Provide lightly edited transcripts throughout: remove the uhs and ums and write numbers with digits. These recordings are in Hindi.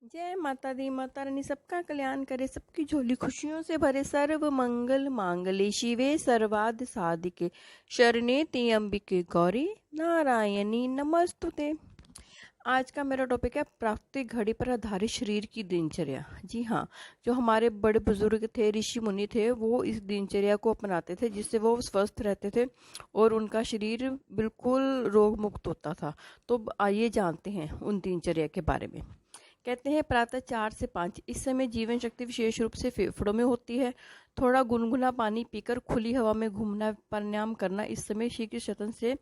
जय माता दी। माता रानी सबका कल्याण करे, सबकी झोली खुशियों से भरे। सर्व मंगल मांगले शिवे सर्वार्थ साधिके, शरणे त्र्यंबिके गौरी नारायणी नमस्तुते। आज का मेरा टॉपिक है प्राकृतिक घड़ी पर आधारित शरीर की दिनचर्या। जी हाँ, जो हमारे बड़े बुजुर्ग थे, ऋषि मुनि थे, वो इस दिनचर्या को अपनाते थे जिससे वो स्वस्थ रहते थे और उनका शरीर बिल्कुल रोग मुक्त होता था। तो आइए जानते हैं उन दिनचर्या के बारे में। कहते हैं प्रातः 4 से 5 इस समय जीवन शक्ति विशेष रूप से फेफड़ों में होती है। थोड़ा गुनगुना पानी पीकर खुली हवा में घूमना, प्राणायाम करना, इस समय शीघ्र शतन से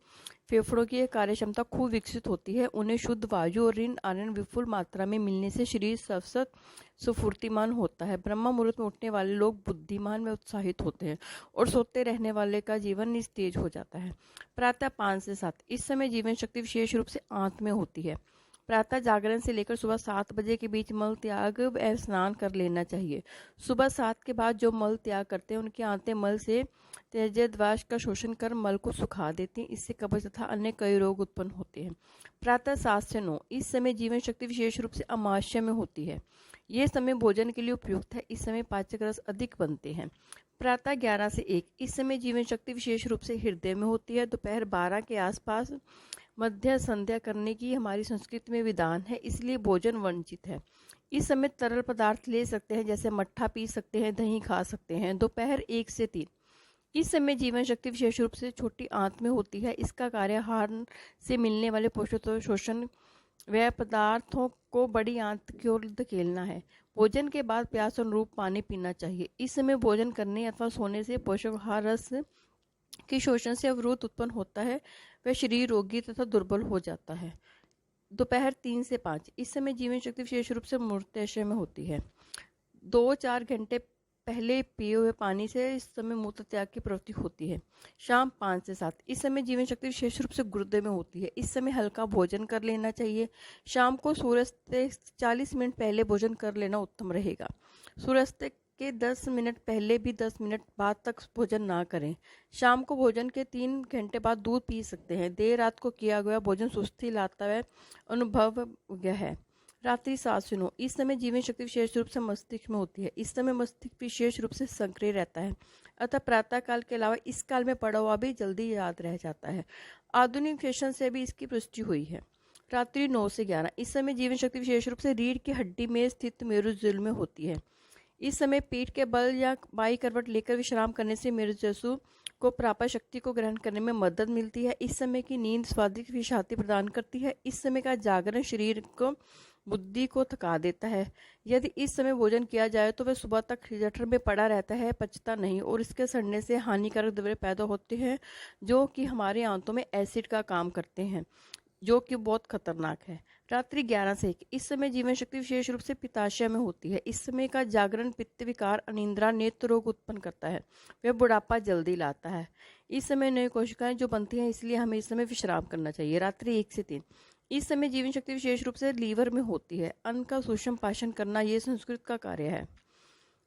फेफड़ों की कार्य क्षमता खूब विकसित होती है। उन्हें शुद्ध वायु और ऋण आयरन विपुल मात्रा में मिलने से शरीर सशक्त सुफूर्तिमान होता है। ब्रह्म मुहूर्त में उठने वाले लोग बुद्धिमान व उत्साहित होते हैं और सोते रहने वाले का जीवन निस्तेज हो जाता है। प्रातः 5 से 7 इस समय जीवन शक्ति विशेष रूप से आंत में होती है। प्रातः जागरण से लेकर सुबह 7 बजे के बीच मल त्याग व स्नान कर लेना चाहिए। सुबह 7 के बाद जो मल त्याग करते हैं उनकी आंतें मल से तेजद्वाश का शोषण कर मल को सुखा देती हैं। इससे कब्ज तथा अन्य कई रोग उत्पन्न होते हैं। प्रातः 7 से 9 इस समय जीवन शक्ति विशेष रूप से अमावस्या में होती है। ये समय भोजन के लिए उपयुक्त है। इस समय पाचक रस अधिक बनते हैं। प्रातः 11 से 1 इस समय जीवन शक्ति विशेष रूप से हृदय में होती है। दोपहर 12 के आसपास मध्य संध्या करने की हमारी संस्कृति में विधान है, इसलिए भोजन वंचित है। इस समय तरल पदार्थ ले सकते हैं, जैसे मट्ठा पी सकते हैं, दही खा सकते हैं। दोपहर 1 से 3 इस समय जीवन शक्ति विशेष रूप से छोटी आंत में होती है। इसका कार्य आहार से मिलने वाले पोषक शोषण व पदार्थों को बड़ी आंत की ओर धकेलना है। भोजन के बाद प्यास अनुरूप पानी पीना चाहिए। इस समय भोजन करने अथवा सोने से पोषक आहार रस के शोषण से अवरोध उत्पन्न होता है, वह शरीर रोगी तथा दुर्बल हो जाता है। दोपहर 3 से 5 इस समय जीवन शक्ति विशेष रूप से मूत्राशय में होती है। 2-4 घंटे पहले पिए हुए पानी से इस समय मूत्र त्याग की प्रवृत्ति होती है। शाम 5 से 7 इस समय जीवन शक्ति विशेष रूप से गुर्दे में होती है। इस समय हल्का भोजन कर लेना चाहिए। शाम को सूर्यास्त से 40 मिनट पहले भोजन कर लेना उत्तम रहेगा। सूर्यास्त के 10 मिनट पहले भी 10 मिनट बाद तक भोजन ना करें। शाम को भोजन के 3 घंटे बाद दूध पी सकते हैं। देर रात को किया गया भोजन सुस्ती लाता है अनुभव गया है। रात्रि 7 से 9 इस समय जीवन शक्ति विशेष रूप से मस्तिष्क में होती है। इस समय मस्तिष्क विशेष रूप से सक्रिय रहता है, अतः प्रातः काल के अलावा इस काल में पढ़ा हुआ भी जल्दी याद रह जाता है। आधुनिक फैशन से भी इसकी पुष्टि हुई है। रात्रि 9 से 11 इस समय जीवन शक्ति विशेष रूप से रीढ़ की हड्डी में स्थित मेरुजल में होती है। इस समय पीठ के बल या बाई करवट लेकर विश्राम करने से मेरुजसु को प्राप्त शक्ति को ग्रहण करने में मदद मिलती है। इस समय की नींद स्वादिष्ट विश्रांति प्रदान करती है। इस समय का जागरण शरीर को बुद्धि को थका देता है। यदि इस समय भोजन किया जाए तो वह सुबह तक जठर में पड़ा रहता है, पचता नहीं और इसके सड़ने से हानिकारक द्रव्य पैदा होते हैं जो कि हमारे आंतों में एसिड का काम करते हैं, जो कि बहुत खतरनाक है। रात्रि 11 से 1 इस समय जीवन शक्ति विशेष रूप से पित्ताशय में होती है। इस समय का जागरण पित्त विकार, अनिद्रा, नेत्र रोग उत्पन्न करता है। वह बुढ़ापा जल्दी लाता है। इस समय नई कोशिकाएं जो बनती हैं, इसलिए हमें इस समय विश्राम करना चाहिए। रात्रि 1 से 3 इस समय जीवन शक्ति विशेष रूप से लीवर में होती है। अन्न का सूक्ष्म पाचन करना ये संस्कृत का कार्य है।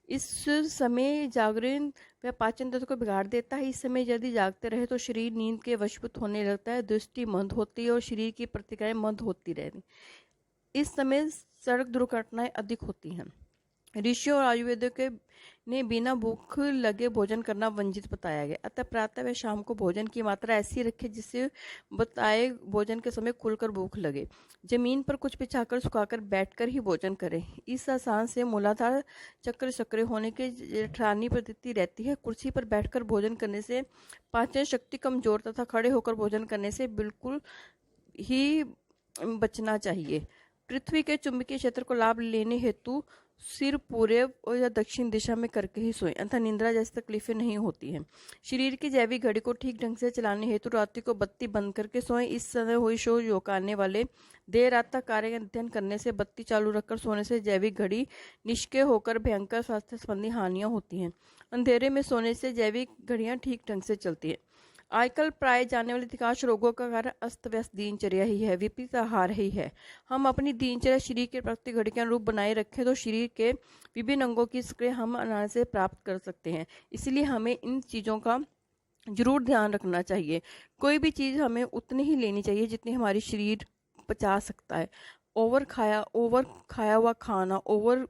इस समय जागरण वह पाचन तंत्र को बिगाड़ देता है। इस समय यदि जागते रहे तो शरीर नींद के वशीभूत होने लगता है, दृष्टि मंद होती है और शरीर की प्रतिक्रियाएं मंद होती रहती। इस समय सड़क दुर्घटनाएं अधिक होती हैं। ऋषियों और आयुर्वेद के ने बिना भूख लगे भोजन करना वंचित बताया गया, अतः प्रातः व शाम को भोजन की मात्रा ऐसी रखें जिससे बताए भोजन के समय खुलकर भूख लगे। जमीन पर कुछ बिछाकर सुखाकर बैठकर ही भोजन करें। इस आसान से मूलाधार चक्र सक्रिय होने की जठरानी प्रवृत्ति रहती है। कुर्सी पर बैठकर भोजन करने से पाचन शक्ति कमजोर तथा खड़े होकर भोजन करने से बिल्कुल ही बचना चाहिए। पृथ्वी के चुंबकीय क्षेत्र को लाभ लेने हेतु सिर पूर्व या दक्षिण दिशा में करके ही सोएं, अतः निंद्रा जैसी तकलीफें नहीं होती हैं। शरीर की जैविक घड़ी को ठीक ढंग से चलाने हेतु रात्रि को बत्ती बंद करके सोएं। इस समय हुई शो योकाने वाले देर रात तक कार्य अध्ययन करने से बत्ती चालू रखकर सोने से जैविक घड़ी निष्क्रिय होकर भयंकर स्वास्थ्य संबंधी हानियां होती हैं। अंधेरे में सोने से जैविक घड़ियां ठीक ढंग से चलती हैं। आजकल प्राय जाने वाले अधिकांश रोगों का कारण अस्त व्यस्त दिनचर्या ही है, विपरीत आहार ही है। हम अपनी दिनचर्या शरीर के प्रति घड़ी के अनुरूप बनाए रखें तो शरीर के विभिन्न अंगों की सक्रिय हम आराम से प्राप्त कर सकते हैं। इसलिए हमें इन चीज़ों का जरूर ध्यान रखना चाहिए। कोई भी चीज़ हमें उतनी ही लेनी चाहिए जितनी हमारी शरीर पचा सकता है। ओवर खाया हुआ खाना, ओवर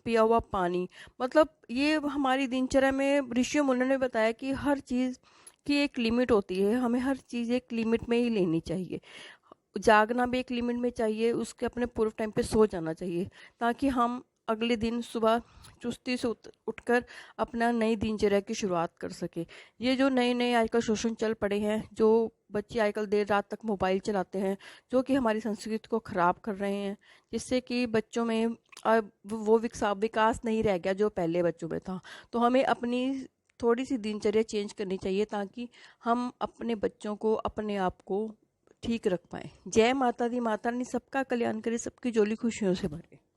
पिया हुआ पानी, मतलब ये हमारी दिनचर्या में ऋषि मुनियों ने बताया कि हर चीज़ की एक लिमिट होती है, हमें हर चीज़ एक लिमिट में ही लेनी चाहिए। जागना भी एक लिमिट में चाहिए, उसके अपने पूर्व टाइम पे सो जाना चाहिए, ताकि हम अगले दिन सुबह चुस्ती से उठकर अपना नई दिनचर्या की शुरुआत कर सके। ये जो नए नए आजकल शोषण चल पड़े हैं, जो बच्चे आजकल देर रात तक मोबाइल चलाते हैं, जो कि हमारी संस्कृति को खराब कर रहे हैं, जिससे कि बच्चों में अब वो विकास नहीं रह गया जो पहले बच्चों में था। तो हमें अपनी थोड़ी सी दिनचर्या चेंज करनी चाहिए, ताकि हम अपने बच्चों को, अपने आप को ठीक रख पाए। जय माता दी। माता रानी सबका कल्याण करे, सबकी झोली खुशियों से भरे।